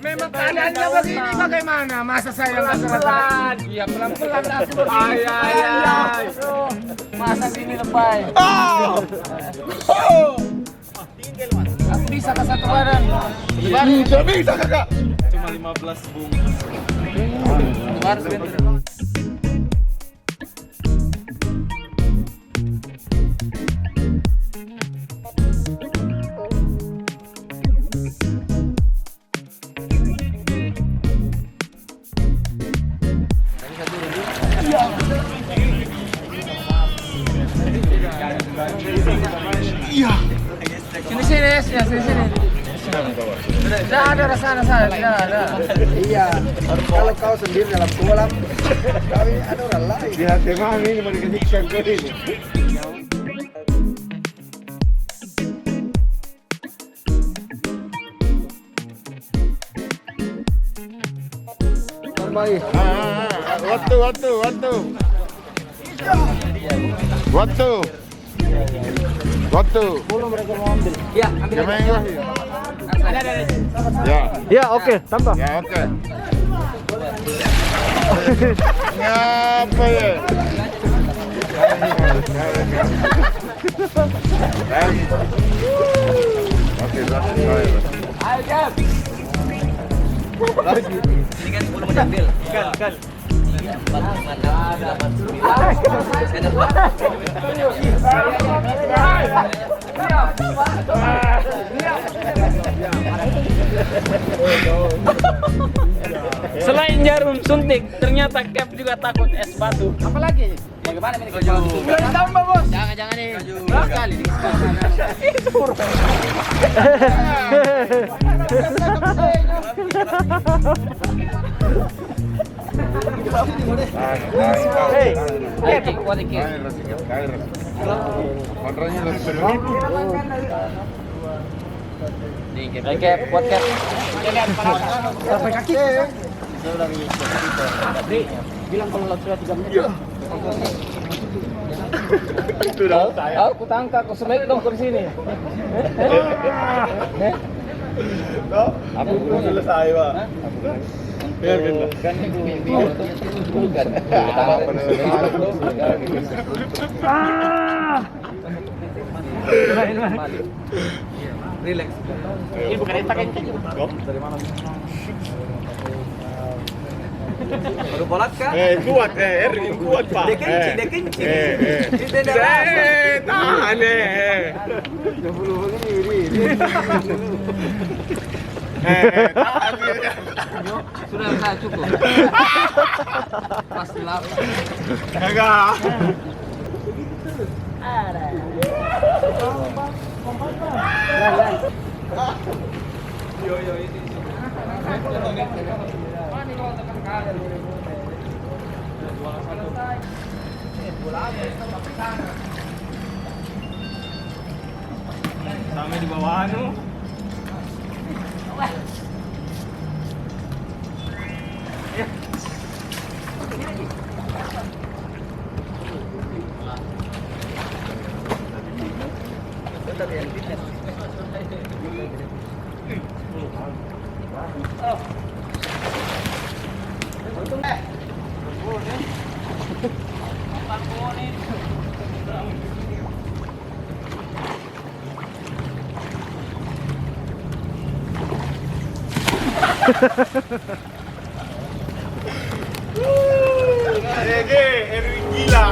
Memang keadaannya begini bagaimana? Masa saya nggak Pelan-pelan. Iya pelan-pelan. Ay. Masa sini lebay. Aku bisa ke satu badan. Bisa kakak. Cuma 15 bung. Harus bentar. Iya. Sini ya sini. Tidak ada rasa saya, tidak ada. Iya, kalau kau sendiri dalam kolam, kau ini ada orang lain. Di hati mami ini mau dikasihkan ke ini. Waktu. Belum mereka mau ambil. Ya, ambil. Ada. Ya. Ya, oke, tambah. Ya, oke. Ngapa ya? Oke, Ayo, Jam. Ini kan belum menambil. Kan. Selain jarum suntik, ternyata Cap juga takut es batu. Apa lagi? Bagaimana ini kalau boleh tambah, Bos? Jangan nih. Berapa kali di Kuat Cap. Sampai kaki. bilang kalau sudah 3 menit. Sudah. Aku tangkap, aku selek dong ke sini. Aku belum selesai, Pak. Biar kita. Kan itu bukan. Relax. Ini bukan etak kan? Dari mana? Baru bolat kah? Kuat, kuat, Pak. Dia kencing. Tidak Tahan, Sudah saya cukup. Pasti lapar. Kagak. Yo ini. Sampai di bawah anu. Erwin gila.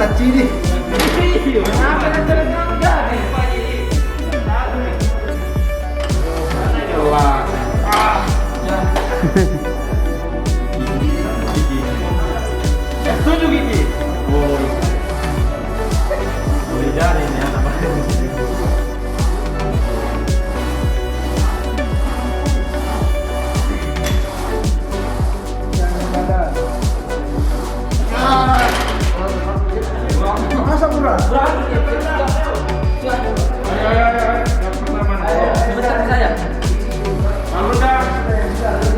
tak ciri. Apa yang terjadi? Setuju Gigi? Boleh jadi ini apa? Masa murah? Sebentar saja. Lalu dah.